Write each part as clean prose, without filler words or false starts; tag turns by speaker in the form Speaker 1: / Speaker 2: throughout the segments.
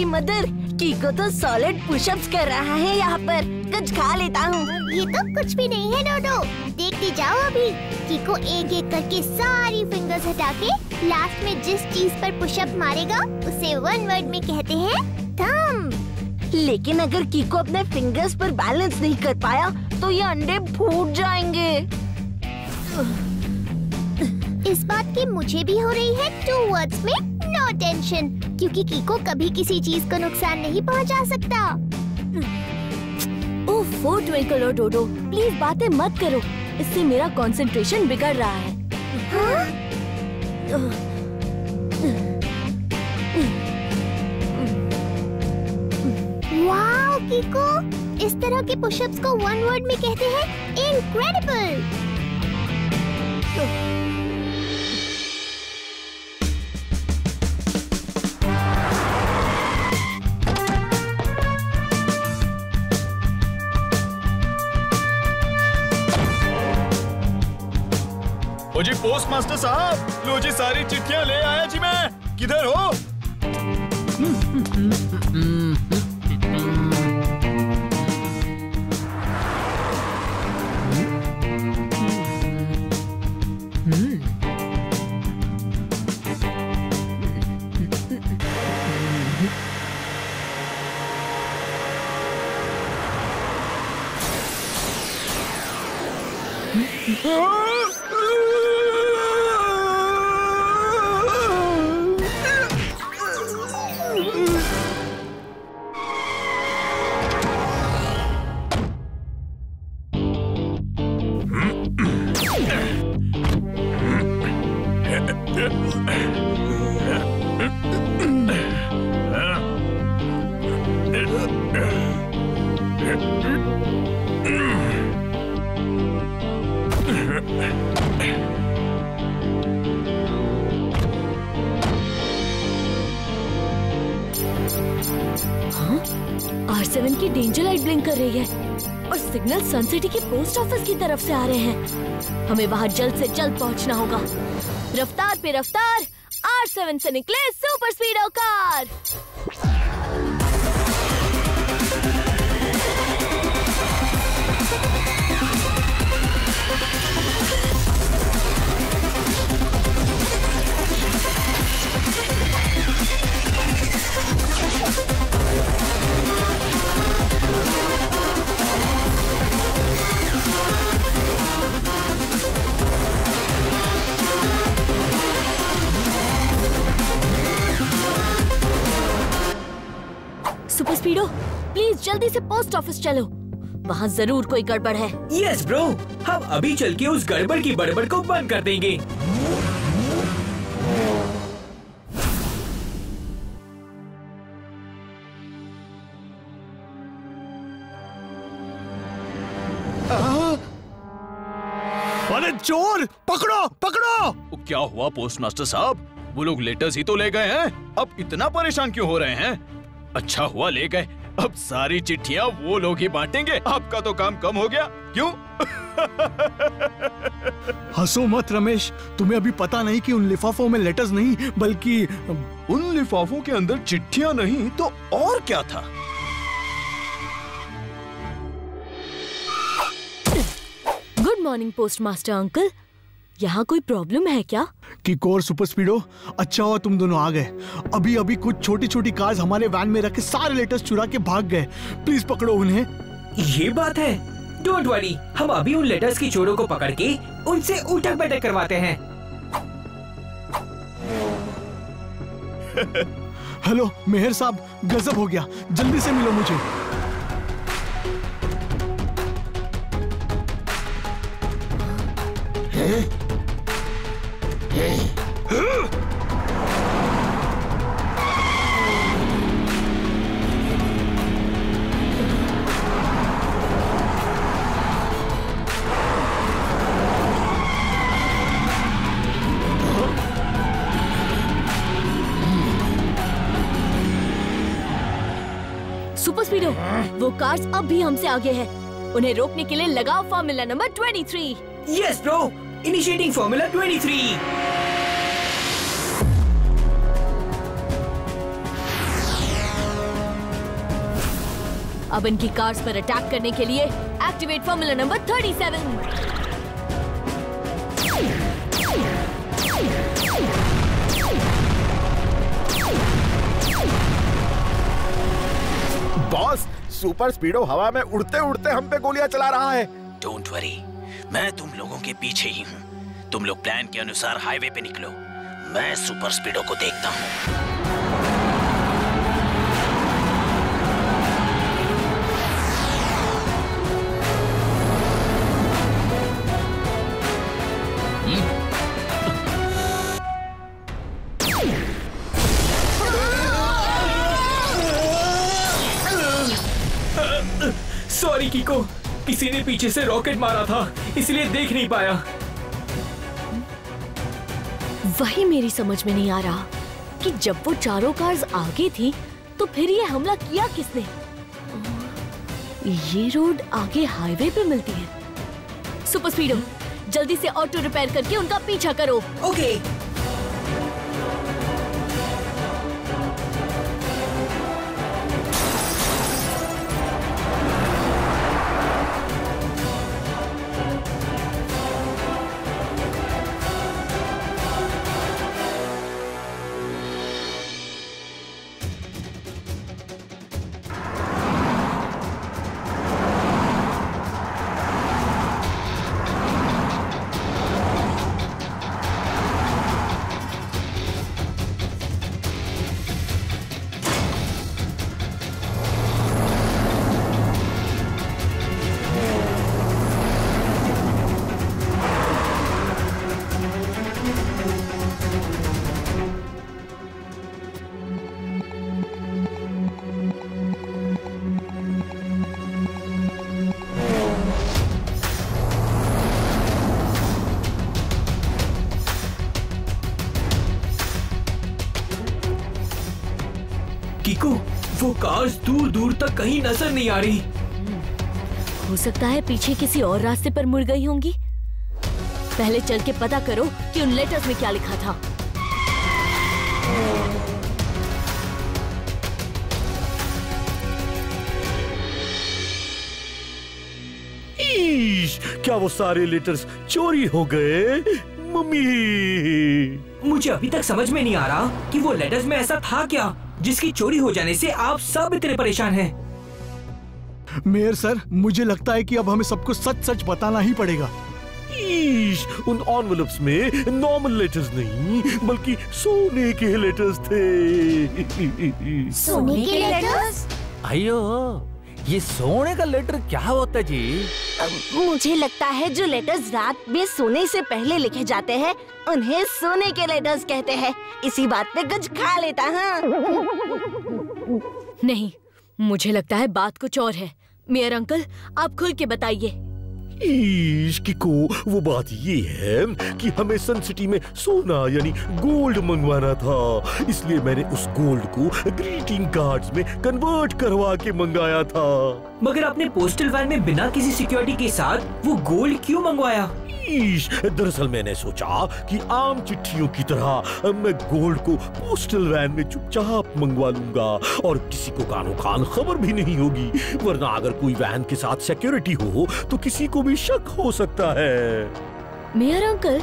Speaker 1: Mother, कीको तो solid pushups कर रहा है यहाँ पर। कुछ खा लेता हूँ।
Speaker 2: ये तो कुछ भी नहीं है डोडो, देखते जाओ अभी। कीको एक एक करके सारी फिंगर्स हटा के लास्ट में जिस चीज पर पुशअप मारेगा उसे वन वर्ड में कहते हैं थंब।
Speaker 1: लेकिन अगर कीको अपने फिंगर्स पर बैलेंस नहीं कर पाया तो ये अंडे फूट जाएंगे।
Speaker 2: इस बात की मुझे भी हो रही है 2 वर्ड्स में नो टेंशन, क्योंकि कीको कभी किसी चीज को नुकसान नहीं पहुंचा सकता।
Speaker 3: ओह ट्विंकल और डोडो, प्लीज बातें मत करो, इससे मेरा कंसंट्रेशन बिगड़ रहा है।
Speaker 2: हाँ? वाओ कीको, इस तरह के पुशअप्स को वन वर्ड में कहते हैं इनक्रेडिबल।
Speaker 4: ओ जी पोस्ट मास्टर साहब, लो जी सारी चिट्ठियां ले आया जी मैं। किधर हो?
Speaker 3: R7 की डेंजर लाइट ब्लिंक कर रही है और सिग्नल सन सिटी के पोस्ट ऑफिस की तरफ से आ रहे हैं। हमें वहां जल्द से जल्द पहुंचना होगा। रफ्तार पे रफ्तार, R7 से निकले Super Speedo car. Super Speedo, please जल्दी से पोस्ट ऑफिस चलो, वहाँ जरूर कोई गड़बड़ है।
Speaker 5: यस ब्रो, हम अभी चल के उस गड़बड़ की बड़बड़ को बंद कर देंगे।
Speaker 4: अरे चोर, पकड़ो पकड़ो। क्या हुआ पोस्ट मास्टर साहब? वो लोग लेटर्स ही तो ले गए हैं, अब इतना परेशान क्यों हो रहे हैं? अच्छा हुआ ले गए, अब सारी चिट्ठियां वो लोग ही बांटेंगे। आपका तो काम कम हो गया, क्यों?
Speaker 6: हंसो मत रमेश, तुम्हें अभी पता नहीं कि उन लिफाफों में लेटर्स नहीं बल्कि
Speaker 4: उन लिफाफों के अंदर चिट्ठियां नहीं तो और क्या था?
Speaker 3: Good morning post master uncle, यहाँ कोई प्रॉब्लम है क्या?
Speaker 6: कीको और सुपर स्पीडो, अच्छा हुआ तुम दोनों आ गए। अभी अभी कुछ छोटी छोटी कार्स हमारे वैन में रख के सारे लेटर्स चुरा के भाग गए। प्लीज पकड़ो उन्हें।
Speaker 5: ये बात है, डोंट वरी, हम अभी उन लेटर्स की चोरों को पकड़ के उनसे उठक बैठक करवाते हैं।
Speaker 6: हेलो मेहर साहब, गजब हो गया, जल्दी से मिलो मुझे।
Speaker 3: सुपर स्पीडो, वो कार्स अब भी हमसे आगे हैं। उन्हें रोकने के लिए लगाओ formula number 23।
Speaker 5: Yes bro, initiating formula 23।
Speaker 3: अब इनकी कार्स पर अटैक करने के लिए activate formula number 37।
Speaker 7: Boss, Super Speedo हवा में उड़ते उड़ते हम पे गोलियां चला रहा है।
Speaker 4: डोंट वरी, मैं तुम लोगों के पीछे ही हूँ। तुम लोग प्लान के अनुसार हाईवे पे निकलो, मैं सुपर स्पीडो को देखता हूँ।
Speaker 5: सॉरी कीको, किसी ने पीछे से रॉकेट मारा था, इसलिए देख नहीं पाया।
Speaker 3: वही मेरी समझ में नहीं आ रहा कि जब वो चारों कार्स आगे थी तो फिर ये हमला किया किसने? ये रोड आगे हाईवे पे मिलती है। सुपर स्पीडो, जल्दी से ऑटो रिपेयर करके उनका पीछा करो।
Speaker 5: ओके। कीको, वो कार्स दूर दूर तक कहीं नजर नहीं आ रही।
Speaker 3: हो सकता है पीछे किसी और रास्ते पर मुड़ गई होंगी। पहले चल के पता करो कि उन लेटर्स में क्या लिखा था।
Speaker 7: क्या वो सारे लेटर्स चोरी हो गए? मम्मी,
Speaker 5: मुझे अभी तक समझ में नहीं आ रहा कि वो लेटर्स में ऐसा था क्या जिसकी चोरी हो जाने से आप सब इतने परेशान हैं।
Speaker 6: मेयर सर, मुझे लगता है कि अब हमें सबको सच सच बताना ही पड़ेगा।
Speaker 7: उन एनवेलप्स में नॉर्मल लेटर्स नहीं बल्कि सोने के लेटर्स थे।
Speaker 2: सोने के लेटर्स?
Speaker 8: अयो, ये सोने का लेटर क्या होता है जी?
Speaker 1: मुझे लगता है जो लेटर्स रात में सोने से पहले लिखे जाते हैं उन्हें सोने के लेटर्स कहते हैं। इसी बात पे कुछ खा लेता। हाँ
Speaker 3: नहीं, मुझे लगता है बात कुछ और है। मेयर अंकल, आप खुल के बताइए।
Speaker 7: कीको, वो बात ये है कि हमें सन सिटी में सोना यानी गोल्ड मंगवाना था, इसलिए मैंने उस गोल्ड को ग्रीटिंग कार्ड्स में कन्वर्ट करवा के मंगाया था।
Speaker 5: मगर आपने पोस्टल वैन में बिना किसी सिक्योरिटी के साथ वो गोल्ड क्यों मंगवाया?
Speaker 7: दरअसल मैंने सोचा कि आम चिट्ठियों की तरह मैं गोल्ड को पोस्टल वैन में चुपचाप मंगवा लूंगा और किसी को कानो कान खबर भी नहीं होगी, वरना अगर कोई वैन के साथ सिक्योरिटी हो तो किसी को भी शक हो सकता है।
Speaker 3: मेयर अंकल,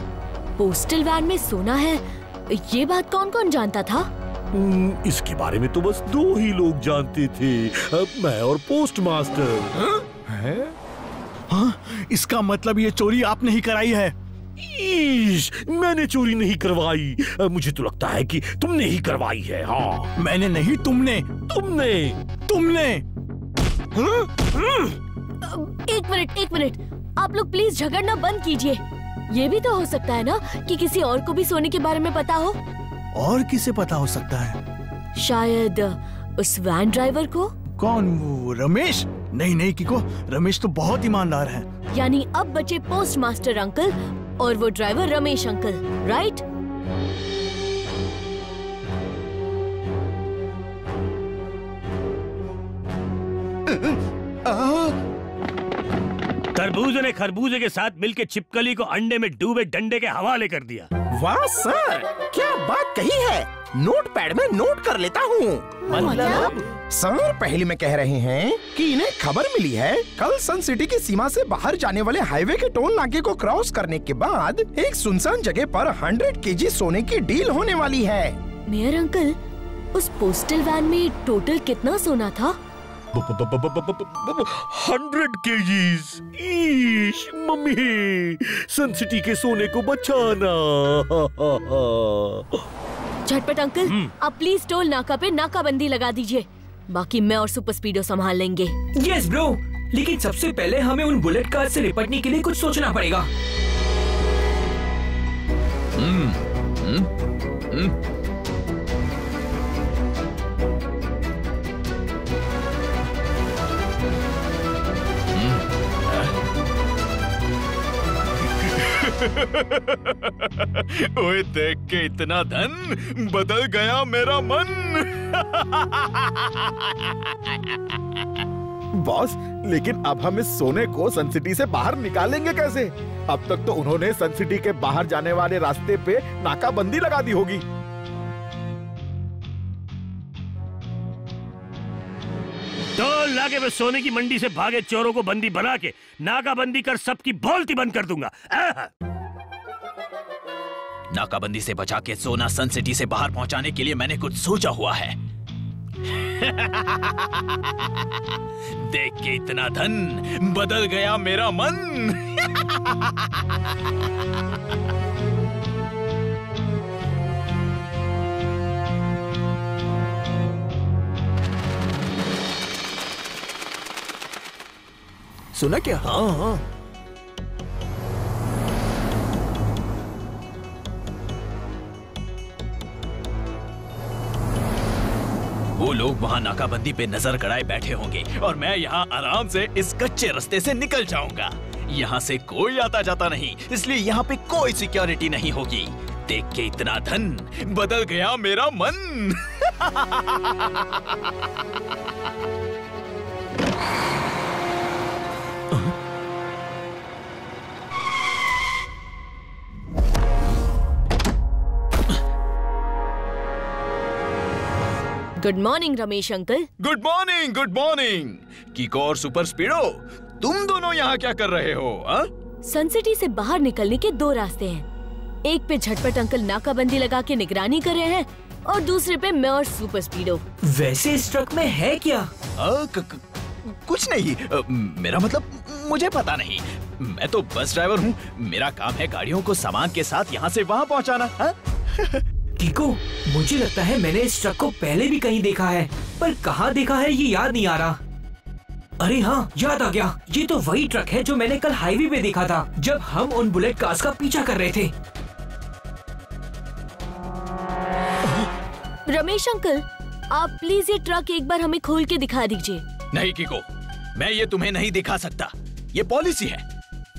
Speaker 3: पोस्टल वैन में सोना है, ये बात कौन कौन जानता था?
Speaker 7: इसके बारे में तो बस 2 ही लोग जानते थे, मैं और पोस्ट मास्टर।
Speaker 6: हाँ, इसका मतलब ये चोरी आपने ही कराई है।
Speaker 7: मैंने चोरी नहीं करवाई, मुझे तो लगता है कि तुमने ही करवाई है। हाँ,
Speaker 6: मैंने नहीं, तुमने।
Speaker 3: एक मिनट, आप लोग प्लीज झगड़ना बंद कीजिए। ये भी तो हो सकता है ना कि किसी और को भी सोने के बारे में पता हो।
Speaker 6: और किसे पता हो सकता है?
Speaker 3: शायद उस वैन ड्राइवर को।
Speaker 6: कौन? वो रमेश? नहीं कीको, रमेश तो बहुत ईमानदार है।
Speaker 3: यानी अब बचे पोस्ट मास्टर अंकल और वो ड्राइवर रमेश अंकल, राइट?
Speaker 9: तरबूज ने खरबूजे के साथ मिलकर छिपकली को अंडे में डूबे डंडे के हवाले कर दिया।
Speaker 8: वाह सर, क्या बात कही है।
Speaker 10: नोटपैड में नोट कर लेता हूँ।
Speaker 3: मतलब?
Speaker 10: सर पहले में कह रहे हैं कि इन्हें खबर मिली है कल सन सिटी की सीमा से बाहर जाने वाले हाईवे के टोल नाके को क्रॉस करने के बाद एक सुनसान जगह पर 100 केजी सोने की डील होने वाली है।
Speaker 3: मेयर अंकल, उस पोस्टल वैन में टोटल कितना सोना था?
Speaker 7: 100 केजीज। ईश मम्मी, सन सिटी के सोने को बचाना।
Speaker 3: झटपट अंकल, आप प्लीज टोल नाका पे नाकाबंदी लगा दीजिए। बाकी मैं और सुपर स्पीडो संभाल लेंगे।
Speaker 5: यस ब्रो, लेकिन सबसे पहले हमें उन बुलेट कार्स से निपटने के लिए कुछ सोचना पड़ेगा।
Speaker 4: ओए देख के इतना धन, बदल गया मेरा मन।
Speaker 11: बॉस, लेकिन अब हम इस सोने को सन सिटी से बाहर निकालेंगे कैसे? अब तक तो उन्होंने सन सिटी के बाहर जाने वाले रास्ते पे नाकाबंदी लगा दी होगी।
Speaker 9: टोल नाके पे सोने की मंडी से भागे चोरों को बंदी बना के नाकाबंदी कर सबकी बोलती बंद कर दूंगा।
Speaker 4: नाकाबंदी से बचा के सोना सन सिटी से बाहर पहुंचाने के लिए मैंने कुछ सोचा हुआ है। देख के इतना धन, बदल गया मेरा मन।
Speaker 6: सुना क्या?
Speaker 7: हाँ।
Speaker 4: वो लोग वहाँ नाकाबंदी पे नजर गड़ाए बैठे होंगे और मैं यहाँ आराम से इस कच्चे रास्ते से निकल जाऊंगा। यहाँ से कोई आता जाता नहीं, इसलिए यहाँ पे कोई सिक्योरिटी नहीं होगी। देख के इतना धन, बदल गया मेरा मन।
Speaker 3: Good morning Ramesh uncle.
Speaker 4: Good morning, good morning. Kiko और सुपर स्पीडो, तुम दोनों यहाँ क्या कर रहे हो?
Speaker 3: सन सिटी से बाहर निकलने के दो रास्ते हैं। एक पे झटपट अंकल नाकाबंदी लगा के निगरानी कर रहे हैं और दूसरे पे मैं और सुपर स्पीडो।
Speaker 5: वैसे इस ट्रक में है क्या?
Speaker 4: कुछ नहीं, मेरा मतलब मुझे पता नहीं। मैं तो बस ड्राइवर हूँ। मेरा काम है गाड़ियों को सामान के साथ यहाँ से वहाँ पहुँचाना।
Speaker 5: कीको, मुझे लगता है मैंने इस ट्रक को पहले भी कहीं देखा है, पर कहाँ देखा है ये याद नहीं आ रहा। अरे हाँ, याद आ गया। ये तो वही ट्रक है जो मैंने कल हाईवे पे देखा था जब हम उन बुलेट कार्स का पीछा कर रहे थे।
Speaker 3: रमेश अंकल, आप प्लीज ये ट्रक एक बार हमें खोल के दिखा दीजिए।
Speaker 4: नहीं किको, मैं ये तुम्हें नहीं दिखा सकता। ये पॉलिसी है।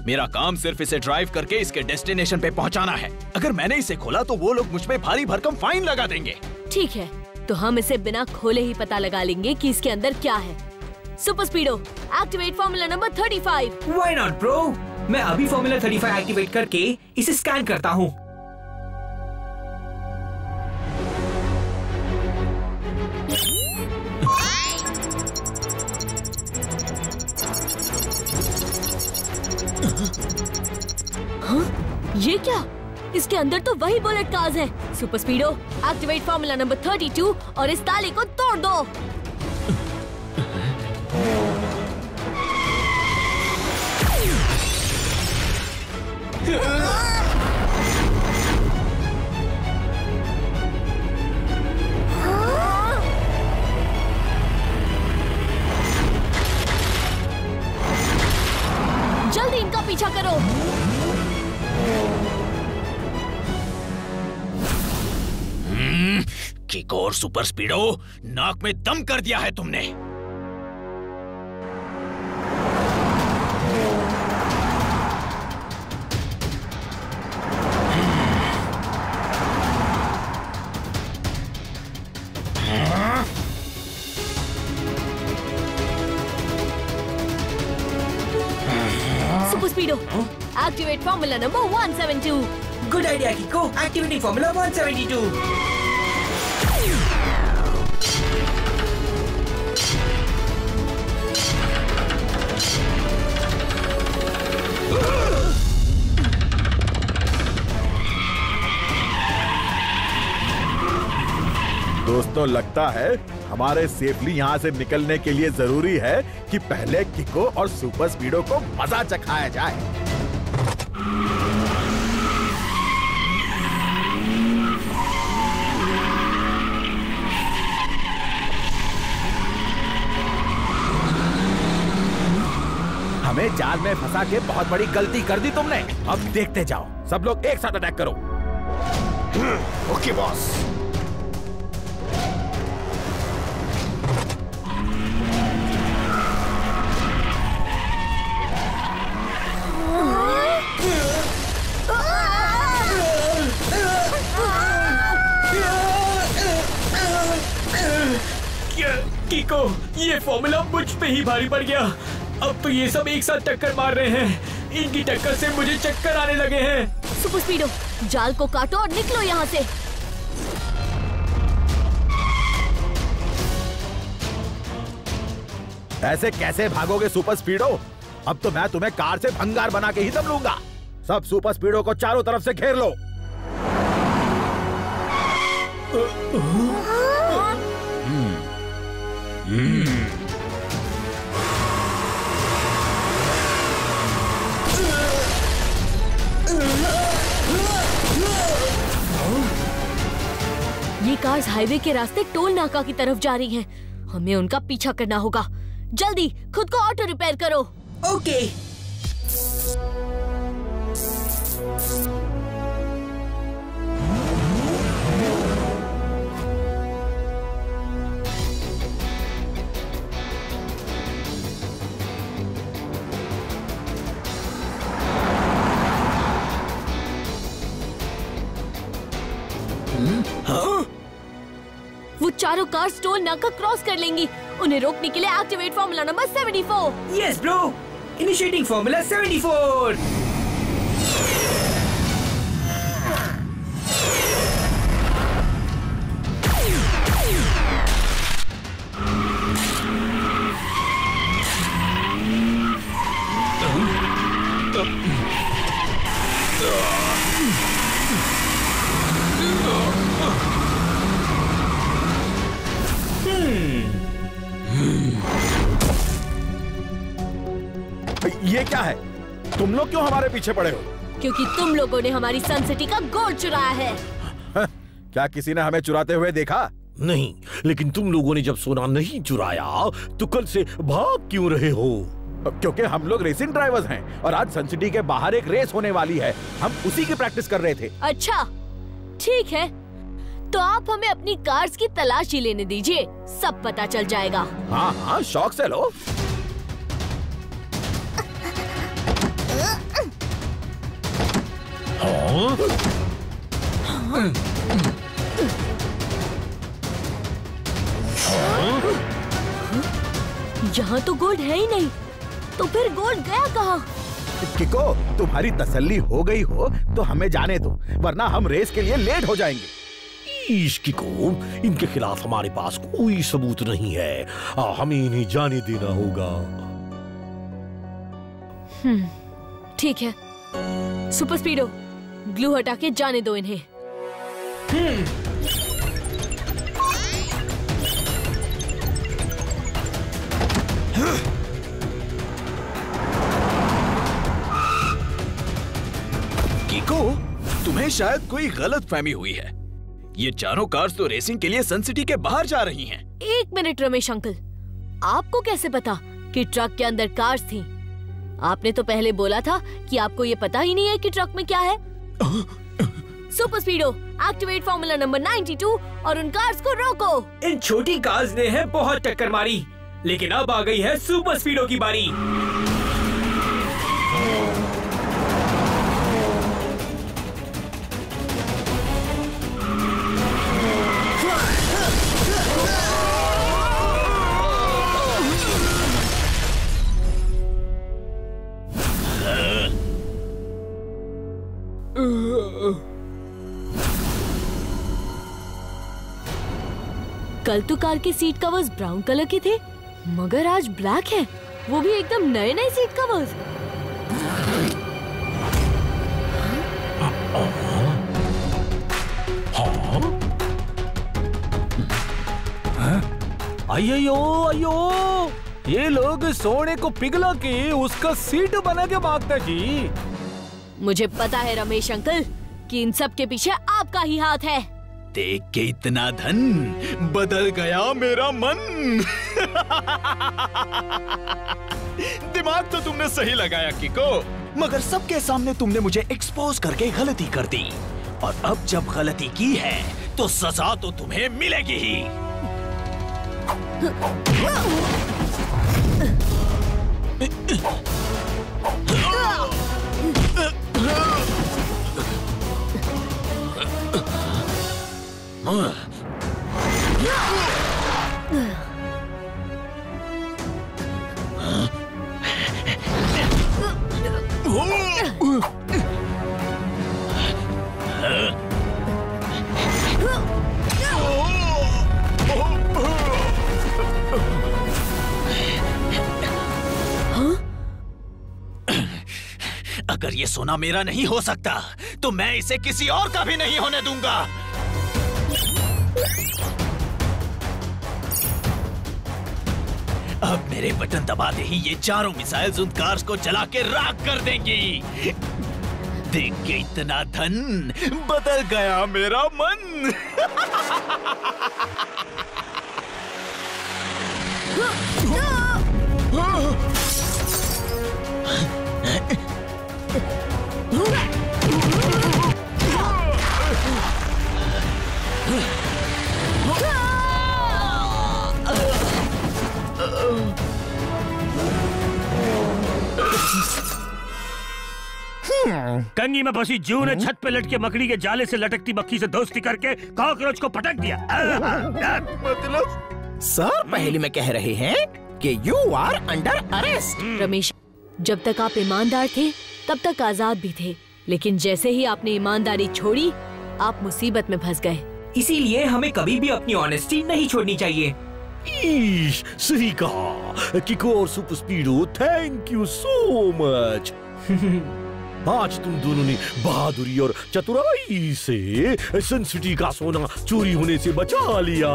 Speaker 4: मेरा काम सिर्फ इसे ड्राइव करके इसके डेस्टिनेशन पे पहुंचाना है। अगर मैंने इसे खोला तो वो लोग मुझ पे भारी भरकम फाइन लगा देंगे।
Speaker 3: ठीक है, तो हम इसे बिना खोले ही पता लगा लेंगे कि इसके अंदर क्या है। Super Speedo, activate formula number 35।
Speaker 5: Why not, bro? मैं अभी फॉर्मूला 35 एक्टिवेट करके इसे स्कैन करता हूँ।
Speaker 3: ये क्या? इसके अंदर तो वही बुलेट कार्स हैं। Super Speedo, activate formula number 32 और इस ताले को तोड़ दो। जल्दी इनका पीछा करो।
Speaker 4: किको और सुपर स्पीडो, नाक में दम कर दिया है तुमने।
Speaker 3: Super Speedo, activate formula number 172।
Speaker 5: Good idea Kiko, activating formula 172।
Speaker 11: तो लगता है हमारे सेफली यहाँ से निकलने के लिए जरूरी है कि पहले किको और सुपर स्पीडो को मजा चखाया जाए। हमें जाल में फंसा के बहुत बड़ी गलती कर दी तुमने। अब देखते जाओ, सब लोग एक साथ अटैक करो।
Speaker 10: Okay boss.
Speaker 5: किको, ये फॉर्मूला मुझ पे ही भारी पड़ गया। अब तो ये सब एक साथ टक्कर मार रहे हैं। इनकी टक्कर से मुझे चक्कर आने लगे हैं।
Speaker 3: सुपर स्पीडो, जाल को काटो और निकलो यहाँ से।
Speaker 11: ऐसे कैसे भागोगे सुपर स्पीडो? अब तो मैं तुम्हें कार से भंगार बना के ही दम लूंगा। सब सुपर स्पीडो को चारों तरफ से घेर लो।
Speaker 3: ये कार्स हाईवे के रास्ते टोल नाका की तरफ जा रही हैं। हमें उनका पीछा करना होगा। जल्दी खुद को ऑटो रिपेयर करो।
Speaker 5: ओके।
Speaker 3: वो चारों कार्स टोल नाका क्रॉस कर लेंगी। उन्हें रोकने के लिए activate formula number 74।
Speaker 5: Yes bro, initiating formula 74।
Speaker 11: ये क्या है? तुम लोग क्यों हमारे पीछे पड़े हो?
Speaker 3: क्योंकि तुम लोगों ने हमारी सन सिटी का गोल्ड चुराया है।
Speaker 11: क्या किसी ने हमें चुराते हुए देखा?
Speaker 7: नहीं, लेकिन तुम लोगों ने जब सोना नहीं चुराया तो कल से भाग क्यों रहे हो?
Speaker 11: क्योंकि हम लोग रेसिंग ड्राइवर्स हैं और आज सन सिटी के बाहर एक रेस होने वाली है। हम उसी की प्रैक्टिस कर रहे थे।
Speaker 3: अच्छा, ठीक है, तो आप हमें अपनी कार्स की तलाशी लेने दीजिए, सब पता चल जाएगा।
Speaker 11: हाँ हाँ, शौक से लो।
Speaker 3: यहाँ तो गोल्ड है ही नहीं, तो फिर गोल्ड गया कहाँ?
Speaker 11: किको, तुम्हारी तसल्ली हो गई हो तो हमें जाने दो, वरना हम रेस के लिए लेट हो जाएंगे।
Speaker 7: किको, इनके खिलाफ हमारे पास कोई सबूत नहीं है। हमें इन्हें जाने देना होगा।
Speaker 3: ठीक है, सुपर स्पीडो, ग्लू हटा के जाने दो इन्हें।
Speaker 4: किको, तुम्हें शायद कोई गलत फहमी हुई है। ये चारों कार्स तो रेसिंग के लिए सन सिटी के बाहर जा रही हैं।
Speaker 3: एक मिनट रमेश अंकल, आपको कैसे पता कि ट्रक के अंदर कार्स थी? आपने तो पहले बोला था कि आपको ये पता ही नहीं है कि ट्रक में क्या है। Super Speedo, activate formula number 92 और उन कार्स को रोको।
Speaker 5: इन छोटी कार्स ने है बहुत टक्कर मारी, लेकिन अब आ गई है सुपर स्पीडो की बारी।
Speaker 3: कल तो कार के सीट कवर्स ब्राउन कलर के थे, मगर आज ब्लैक है, वो भी एकदम नए नए सीट कवर्स।
Speaker 8: अयो अयो, ये लोग सोने को पिघला के उसका सीट बना के भागते जी।
Speaker 3: मुझे पता है रमेश अंकल कि इन सब के पीछे आपका ही हाथ है।
Speaker 4: देख के इतना धन बदल गया मेरा मन। दिमाग तो तुमने सही लगाया किको, मगर सबके सामने तुमने मुझे एक्सपोज करके गलती कर दी, और अब जब गलती की है तो सजा तो तुम्हें मिलेगी ही। अगर ये सोना मेरा नहीं हो सकता तो मैं इसे किसी और का भी नहीं होने दूंगा। अब मेरे बटन दबाते ही ये चारों मिसाइल्स उन कार्स को जला के राख कर देंगी। देख के इतना धन बदल गया मेरा मन।
Speaker 9: कंगी में फंसी जू ने छत पे लटके मकड़ी के जाले से लटकती मक्खी से दोस्ती करके कॉकरोच को पटक दिया।
Speaker 10: मतलब सर पहले में कह रहे हैं कि you are under arrest.
Speaker 3: Ramesh, जब तक आप ईमानदार थे तब तक आजाद भी थे, लेकिन जैसे ही आपने ईमानदारी छोड़ी आप मुसीबत में फंस गए।
Speaker 5: इसीलिए हमें कभी भी अपनी ऑनेस्टी नहीं छोड़नी चाहिए।
Speaker 7: सही कहा किको और Super Speedo, thank you so much. आज तुम दोनों ने बहादुरी और चतुराई से सन सिटी का सोना चोरी होने से बचा लिया।